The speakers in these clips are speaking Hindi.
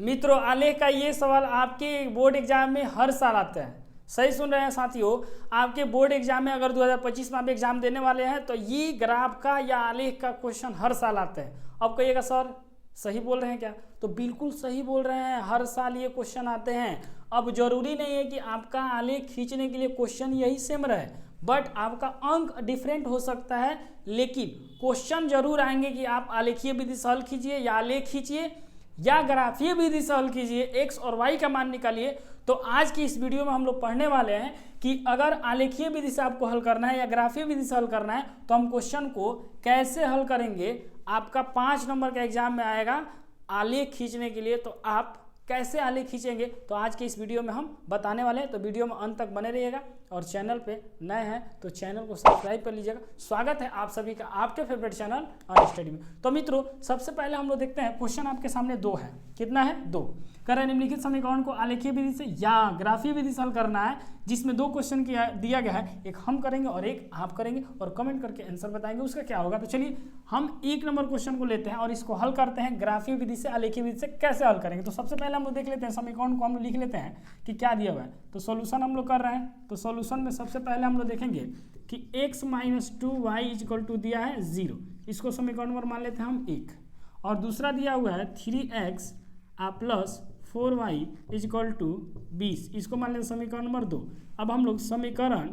मित्रों, आलेख का ये सवाल आपके बोर्ड एग्जाम में हर साल आता है। सही सुन रहे हैं साथियों, आपके बोर्ड एग्जाम में अगर 2025 में आप एग्जाम देने वाले हैं तो ये ग्राफ का या आलेख का क्वेश्चन हर साल आता है। अब कहिएगा सर सही बोल रहे हैं क्या? तो बिल्कुल सही बोल रहे हैं, हर साल ये क्वेश्चन आते हैं। अब जरूरी नहीं है कि आपका आलेख खींचने के लिए क्वेश्चन यही सेम रहे, बट आपका अंक डिफरेंट हो सकता है, लेकिन क्वेश्चन जरूर आएंगे कि आप आलेखीय विधि से हल कीजिए या आलेख खींचिए या ग्राफीय विधि से हल कीजिए, एक्स और वाई का मान निकालिए। तो आज की इस वीडियो में हम लोग पढ़ने वाले हैं कि अगर आलेखीय विधि से आपको हल करना है या ग्राफीय विधि से हल करना है तो हम क्वेश्चन को कैसे हल करेंगे। आपका 5 नंबर का एग्जाम में आएगा आलेख खींचने के लिए, तो आप कैसे आलेख खींचेंगे तो आज के इस वीडियो में हम बताने वाले हैं। तो वीडियो में अंत तक बने रहिएगा और चैनल पे नए हैं तो चैनल को सब्सक्राइब कर लीजिएगा। स्वागत है आप सभी का आपके फेवरेट चैनल ऑन स्टडी में। तो मित्रों, सबसे पहले हम लोग देखते हैं क्वेश्चन आपके सामने 2 है। कितना है? 2। कह रहे हैं निम्नलिखित समीकरण को आलेखीय विधि से या ग्राफीय विधि से हल करना है, जिसमें 2 क्वेश्चन दिया गया है, एक हम करेंगे और एक आप करेंगे और कमेंट करके आंसर बताएंगे उसका क्या होगा। तो चलिए हम 1 नंबर क्वेश्चन को लेते हैं और इसको हल करते हैं ग्राफीय विधि से आलेखीय विधि से कैसे हल करेंगे। तो सबसे पहले हम लोग देख लेते हैं समीकरण को, हम लोग लिख लेते हैं कि क्या दिया हुआ है। तो सॉल्यूशन हम लोग कर रहे हैं। तो सॉल्यूशन में सबसे पहले हम लोग देखेंगे कि x - 2y = दिया है 0, इसको समीकरण नंबर मान लेते हैं हम 1। और दूसरा दिया हुआ है 3x + 4y = 20, इसको मान लेते हैं समीकरण नंबर 2। अब हम लोग समीकरण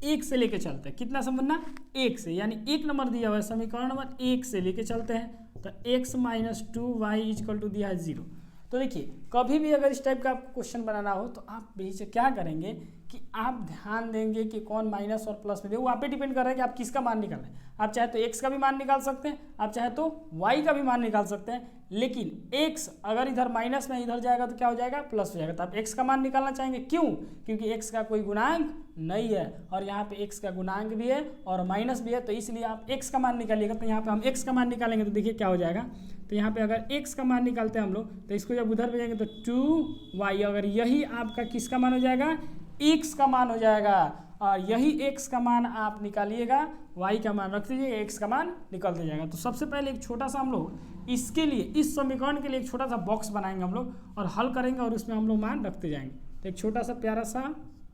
1 से लेके चलते हैं। कितना समझना? 1 से, यानी 1 नंबर दिया हुआ है, समीकरण नंबर 1 से लेके चलते हैं। तो x - 2y = दिया है 0। तो देखिए, कभी भी अगर इस टाइप का आपको क्वेश्चन बनाना हो तो आप बेशक क्या करेंगे कि आप ध्यान देंगे कि कौन माइनस और प्लस में दे, वो आप पे डिपेंड कर रहा है कि आप किसका मान निकालना है। आप चाहे तो x का भी मान निकाल सकते हैं, आप चाहे तो y का भी मान निकाल सकते हैं, लेकिन x अगर इधर माइनस में इधर जाएगा तो क्या हो जाएगा? प्लस हो जाएगा। तो आप x का मान निकालना चाहेंगे, क्यों? क्योंकि x का कोई गुणांक नहीं है और यहाँ पे x का गुणांक भी है और माइनस भी है, तो इसलिए आप x का मान निकालिएगा। तो यहाँ पे हम x का मान निकालेंगे तो देखिए क्या हो जाएगा। तो यहाँ पे अगर x का मान निकालते हैं हम लोग तो इसको जब उधर भेजेंगे तो 2y, अगर यही आपका किसका मान हो जाएगा? x का मान हो जाएगा। और यही x का मान आप निकालिएगा, y का मान रख दीजिए, x का मान निकलते जाएगा। तो सबसे पहले एक छोटा सा हम लोग इसके लिए, इस समीकरण के लिए एक छोटा सा बॉक्स बनाएंगे हम लोग और हल करेंगे और उसमें हम लोग मान रखते जाएंगे। तो एक छोटा सा प्यारा सा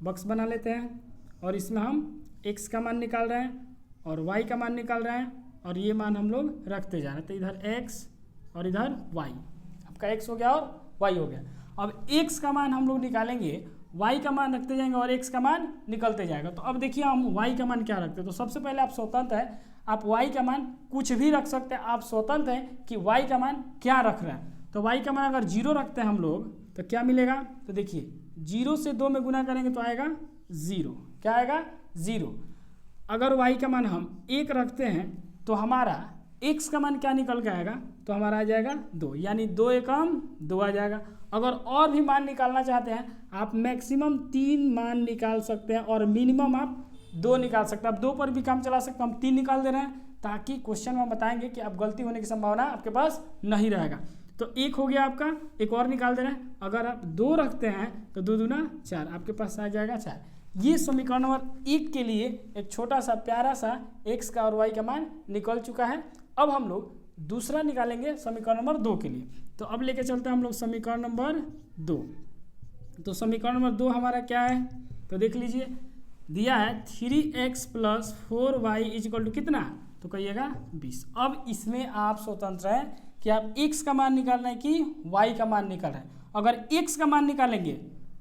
बॉक्स बना लेते हैं और इसमें हम x का मान निकाल रहे हैं और y का मान निकाल रहे हैं और ये मान हम लोग रखते जा रहे हैं। तो इधर x और इधर y, आपका x हो गया और y हो गया। अब x का मान हम लोग निकालेंगे, y का मान रखते जाएंगे और x का मान निकलते जाएगा। तो अब देखिए हम y का मान क्या रखते हैं। तो सबसे पहले आप स्वतंत्र है, आप y का मान कुछ भी रख सकते हैं, आप स्वतंत्र हैं कि y का मान क्या रख रहे हैं। तो y का मान अगर 0 रखते हैं हम लोग तो क्या मिलेगा? तो देखिए 0 से 2 में गुना करेंगे तो आएगा 0। क्या आएगा? 0। अगर y का मान हम 1 रखते हैं तो हमारा x का मान क्या निकल के आएगा? तो हमारा आ जाएगा 2, यानी 2 एकम 2 आ जाएगा। अगर और भी मान निकालना चाहते हैं आप मैक्सिमम 3 मान निकाल सकते हैं और मिनिमम आप 2 निकाल सकते हैं। आप 2 पर भी काम चला सकते हैं, हम 3 निकाल दे रहे हैं ताकि क्वेश्चन में बताएंगे कि आप गलती होने की संभावना आपके पास नहीं रहेगा। तो 1 हो गया आपका, एक और निकाल दे रहे हैं। अगर आप 2 रखते हैं तो 2 दूना 4, आपके पास आ जाएगा 4। ये समीकरण नंबर 1 के लिए एक छोटा सा प्यारा सा x का और y का मान निकल चुका है। अब हम लोग दूसरा निकालेंगे समीकरण नंबर 2 के लिए। तो अब लेके चलते हैं हम लोग समीकरण नंबर 2। तो समीकरण नंबर 2 हमारा क्या है? तो देख लीजिए, दिया है 3x + 4y = कितना? तो कहिएगा 20। अब इसमें आप स्वतंत्र हैं कि आप x का मान निकाल रहे हैं कि y का मान निकाल रहे हैं। अगर x का मान निकालेंगे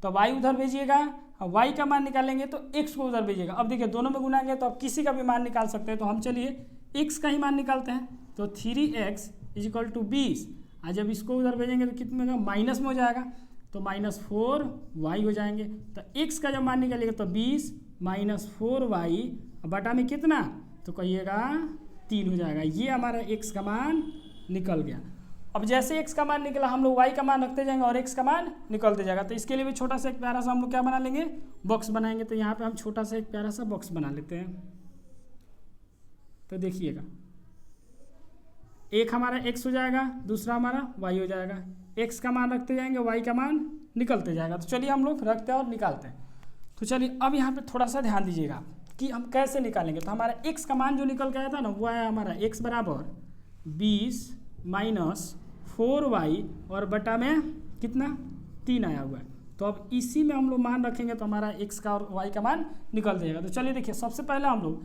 तो y उधर भेजिएगा, y का मान निकालेंगे तो x को उधर भेजिएगा। अब देखिए दोनों में गुनाएंगे तो आप किसी का भी मान निकाल सकते हैं। तो हम चलिए x का ही मान निकालते हैं। तो 3x = 20, और जब इसको उधर भेजेंगे तो कितने में? माइनस में हो जाएगा, तो -4y हो जाएंगे। तो x का जब मान निकालिएगा तो 20 - 4y बटा में कितना? तो कहिएगा 3 हो जाएगा। ये हमारा x का मान निकल गया। अब जैसे x का मान निकला हम लोग y का मान रखते जाएंगे और x का मान निकलते जाएगा। तो इसके लिए भी छोटा सा एक प्यारा सा हम लोग क्या बना लेंगे? बॉक्स बनाएंगे। तो यहाँ पे हम छोटा सा एक प्यारा सा बॉक्स बना लेते हैं। तो देखिएगा, एक हमारा x हो जाएगा, दूसरा हमारा y हो जाएगा। x का मान रखते जाएंगे, y का मान निकलते जाएगा। तो चलिए हम लोग रखते हैं और निकालते हैं। तो चलिए अब यहाँ पे थोड़ा सा ध्यान दीजिएगा कि हम कैसे निकालेंगे। तो हमारा x का मान जो निकल के आया था ना, वो आया हमारा x = 20 - 4y और बटा में कितना 3 आया हुआ है। तो अब इसी में हम लोग मान रखेंगे तो हमारा x का और y का मान निकल जाएगा। तो चलिए देखिए, सबसे पहले हम लोग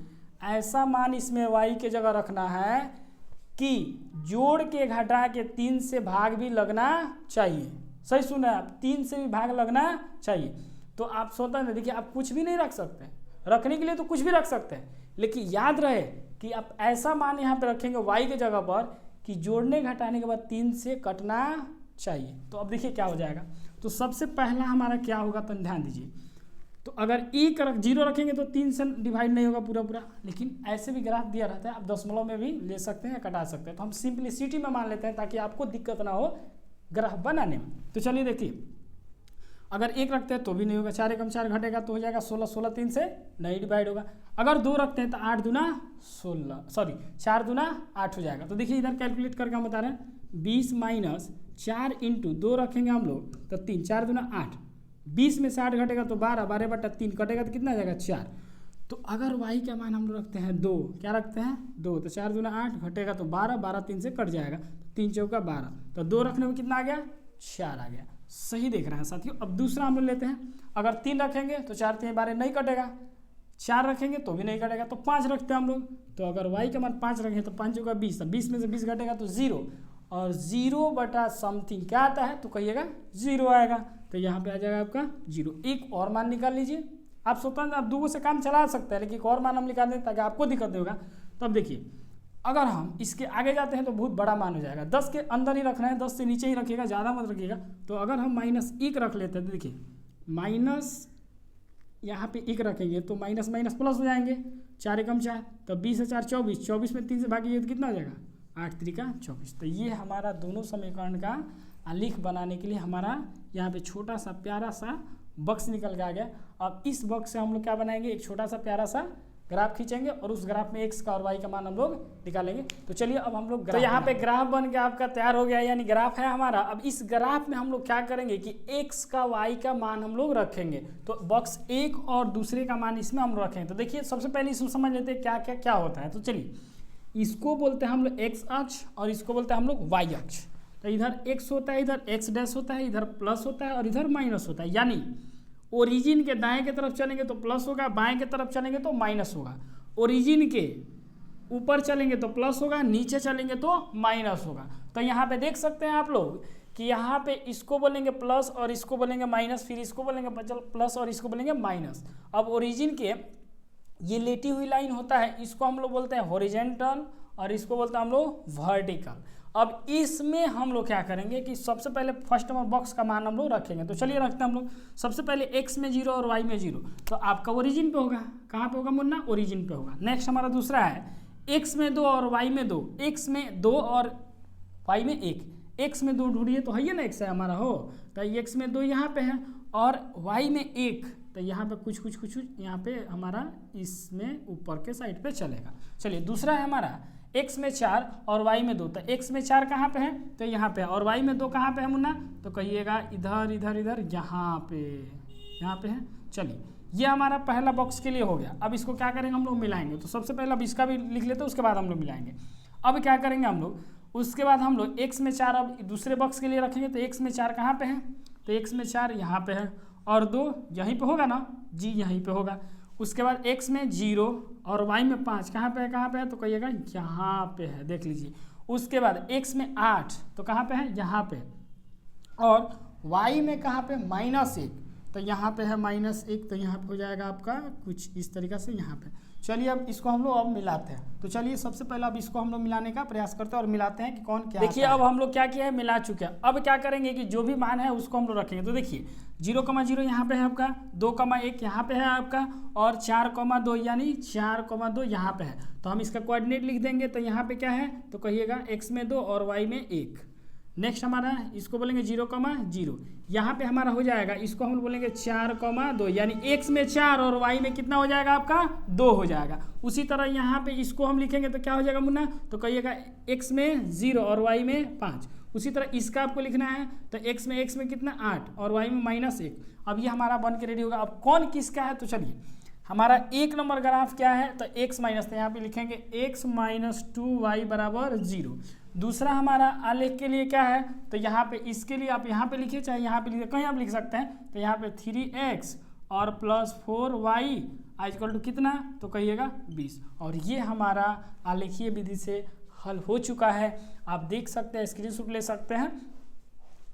ऐसा मान इसमें y के जगह रखना है कि जोड़ के घटा के 3 से भाग भी लगना चाहिए। सही सुना आप, 3 से भी भाग लगना चाहिए। तो आप सोचते हैं, देखिए आप कुछ भी नहीं रख सकते, रखने के लिए तो कुछ भी रख सकते हैं, लेकिन याद रहे कि आप ऐसा मान यहाँ पे रखेंगे y के जगह पर कि जोड़ने घटाने के बाद 3 से कटना चाहिए। तो अब देखिए क्या हो जाएगा। तो सबसे पहला हमारा क्या होगा, तो ध्यान दीजिए। तो अगर 0 रखेंगे तो 3 से डिवाइड नहीं होगा पूरा, लेकिन ऐसे भी ग्राफ दिया रहता है, आप दशमलव में भी ले सकते हैं या कटा सकते हैं। तो हम सिंप्लिसिटी में मान लेते हैं ताकि आपको दिक्कत ना हो ग्राफ बनाने में। तो चलिए देखिए, अगर 1 रखते हैं तो भी नहीं होगा, 4 एकम 4 घटेगा तो हो जाएगा 16, 16 3 से नहीं डिवाइड होगा। अगर 2 रखते हैं तो 8 दूना 16, सॉरी 4 दूना 8 हो जाएगा। तो देखिए इधर कैलकुलेट करके हम बता रहे हैं 20 माइनस 4 इंटू 2 रखेंगे हम लोग तो 3, 4 दूना 8, 20 में से 8 घटेगा तो 12, 12 बटा 3 कटेगा तो कितना आ जाएगा 4। तो अगर y का मान हम लोग रखते हैं 2, क्या रखते हैं 2, तो 4 दूना 8 घटेगा तो 12, 12 3 से कट जाएगा, 3 चौका 12, तो 2 रखने में कितना आ गया 4 आ गया। सही देख रहे हैं साथियों। अब दूसरा हम लोग लेते हैं, अगर 3 रखेंगे तो 4 3 12 नहीं कटेगा, 4 रखेंगे तो भी नहीं कटेगा, तो 5 रखते हैं हम लोग। तो अगर y का मान 5 रखेंगे तो 5 चौका 20, तो 20 में से 20 घटेगा तो 0, और 0 बटा समथिंग क्या आता है तो कहिएगा 0 आएगा। तो यहाँ पे आ जाएगा आपका 0। एक और मान निकाल लीजिए। आप स्वतंत्र आप 2 से काम चला सकते हैं, लेकिन एक और मान हम निकाल दें ताकि आपको दिक्कत नहीं होगा। तो अब देखिए, अगर हम इसके आगे जाते हैं तो बहुत बड़ा मान हो जाएगा। 10 के अंदर ही रखना है, 10 से नीचे ही रखिएगा, ज़्यादा मत रखिएगा। तो अगर हम -1 रख लेते हैं तो देखिए माइनस यहाँ पे 1 रखेंगे तो माइनस माइनस प्लस हो जाएंगे, 4 एकम 4, तो 20 से 4 24, 24 में 3 से भागिए तो कितना हो जाएगा 8 3 का 24। तो ये हमारा दोनों समीकरण का आलेख बनाने के लिए हमारा यहाँ पे छोटा सा प्यारा सा बक्स निकल के आ गया। अब इस बक्स से हम लोग क्या बनाएंगे, एक छोटा सा प्यारा सा ग्राफ खींचेंगे और उस ग्राफ में x का और y का मान हम लोग निकालेंगे। तो चलिए अब हम लोग तो यहाँ पे ग्राफ बन के आपका तैयार हो गया, यानी ग्राफ है हमारा। अब इस ग्राफ में हम लोग क्या करेंगे कि x का y का मान हम लोग रखेंगे। तो बॉक्स 1 और दूसरे का मान इसमें हम लोग रखेंगे। तो देखिए सबसे पहले इसमें समझ लेते हैं क्या क्या क्या होता है। तो चलिए, इसको बोलते हैं हम लोग x अक्ष और इसको बोलते हैं हम लोग y अक्ष। तो इधर x होता है, इधर x डैश होता है, इधर प्लस होता है और इधर माइनस होता है। यानी ओरिजिन के दाएं की तरफ चलेंगे तो प्लस होगा, बाएं की तरफ चलेंगे तो माइनस होगा। ओरिजिन के ऊपर चलेंगे तो प्लस होगा, नीचे चलेंगे तो माइनस होगा। तो यहाँ पे देख सकते हैं आप लोग कि यहाँ पे इसको बोलेंगे प्लस और इसको बोलेंगे माइनस, फिर इसको बोलेंगे प्लस और इसको बोलेंगे माइनस। अब ओरिजिन के ये लेटी हुई लाइन होता है, इसको हम लोग बोलते हैं हॉरिजॉन्टल और इसको बोलते हैं हम लोग वर्टिकल। अब इसमें हम लोग क्या करेंगे कि सबसे पहले फर्स्ट नंबर बॉक्स का मान हम लोग रखेंगे। तो चलिए रखते हैं हम लोग। सबसे पहले x में 0 और y में 0, तो आपका ओरिजिन पे होगा। कहाँ पे होगा मुन्ना, ओरिजिन पे होगा। नेक्स्ट हमारा दूसरा है x में 2 और y में 2, x में 2 और y में 1, x में 2 ढूंढिए तो है ना x है हमारा हो, तो x में 2 यहाँ पे है और y में 1, तो यहाँ पे कुछ यहाँ पे हमारा इसमें ऊपर के साइड पे चलेगा। चलिए दूसरा है हमारा x में 4 और y में 2, तो x में 4 कहाँ पे है तो यहाँ पे है, और y में 2 कहाँ पे है मुन्ना, तो कहिएगा इधर इधर इधर यहाँ पे है। चलिए ये हमारा पहला बॉक्स के लिए हो गया। अब इसको क्या करेंगे हम लोग मिलाएंगे। तो सबसे पहले अब इसका भी लिख लेते हैं, उसके बाद हम लोग मिलाएंगे। अब क्या करेंगे हम लोग, उसके बाद हम लोग x में 4 अब दूसरे बॉक्स के लिए रखेंगे। तो x में 4 कहाँ पे है, तो x में 4 यहाँ पे है और 2 यहीं पे होगा ना जी, यहीं पे होगा। उसके बाद x में 0 और y में 5 कहाँ पे है तो कहिएगा यहाँ पे है, देख लीजिए। उसके बाद x में 8 तो कहाँ पे है, यहाँ पे, और y में कहाँ पे -1 तो यहाँ पे है -1, तो यहाँ पे हो जाएगा आपका कुछ इस तरीक़े से यहाँ पे। चलिए अब इसको हम लोग अब मिलाते हैं। तो चलिए सबसे पहले अब इसको हम लोग मिलाने का प्रयास करते हैं और मिलाते हैं कि कौन क्या। देखिए अब हम लोग क्या किया है, मिला चुके हैं। अब क्या करेंगे कि जो भी मान है उसको हम लोग रखेंगे। तो देखिए 0,0 यहाँ पे है आपका, 2,1 यहाँ पे है आपका, और 4,2 यानी 4,2 यहाँ पे है। तो हम इसका कोऑर्डिनेट लिख देंगे। तो यहाँ पे क्या है तो कहिएगा x में 2 और y में 1। नेक्स्ट हमारा इसको बोलेंगे 0,0, यहाँ पे हमारा हो जाएगा, इसको हम बोलेंगे 4,2 यानी x में 4 और y में कितना हो जाएगा आपका 2 हो जाएगा। उसी तरह यहाँ पे इसको हम लिखेंगे तो क्या हो जाएगा मुन्ना, तो कहिएगा x में 0 और y में 5। उसी तरह इसका आपको लिखना है तो x में कितना 8 और y में -1। अब ये हमारा बन के रेडी होगा। अब कौन किसका है, तो चलिए हमारा 1 नंबर ग्राफ क्या है तो x माइनस, तो यहाँ पे लिखेंगे x - 2y = 0। दूसरा हमारा आलेख के लिए क्या है, तो यहाँ पे इसके लिए आप यहाँ पे लिखिए, चाहे यहाँ पे लिखिए, कहीं आप लिख सकते हैं। तो यहाँ पे 3x और प्लस 4y इक्वल टू कितना, तो कहिएगा 20। और ये हमारा आलेखीय विधि से हल हो चुका है। आप देख सकते हैं, स्क्रीनशॉट ले सकते हैं।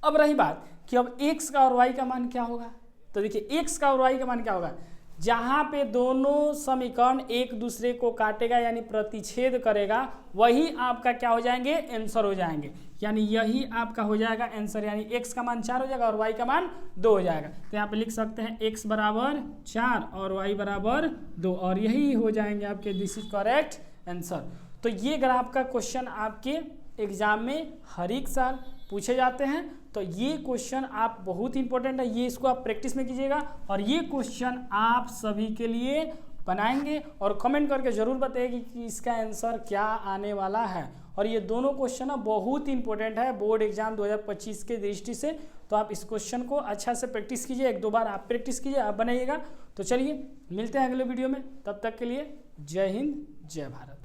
अब रही बात कि अब x का और y का मान क्या होगा, तो देखिए x का और y का मान क्या होगा, जहाँ पे दोनों समीकरण एक दूसरे को काटेगा यानी प्रतिच्छेद करेगा, वही आपका क्या हो जाएंगे, आंसर हो जाएंगे। यानी यही आपका हो जाएगा आंसर, यानी x का मान 4 हो जाएगा और y का मान 2 हो जाएगा। तो यहाँ पे लिख सकते हैं x बराबर 4 और y बराबर 2, और यही हो जाएंगे आपके दिस इज करेक्ट आंसर। तो ये ग्राफ का क्वेश्चन आपके एग्जाम में हर एक साल पूछे जाते हैं। तो ये क्वेश्चन आप बहुत इंपॉर्टेंट है, ये इसको आप प्रैक्टिस में कीजिएगा, और ये क्वेश्चन आप सभी के लिए बनाएंगे और कमेंट करके ज़रूर बताइए कि इसका आंसर क्या आने वाला है। और ये दोनों क्वेश्चन बहुत इंपॉर्टेंट है बोर्ड एग्जाम 2025 के दृष्टि से। तो आप इस क्वेश्चन को अच्छा से प्रैक्टिस कीजिए, 1-2 बार आप प्रैक्टिस कीजिए, आप बनाइएगा। तो चलिए मिलते हैं अगले वीडियो में, तब तक के लिए जय हिंद जय भारत।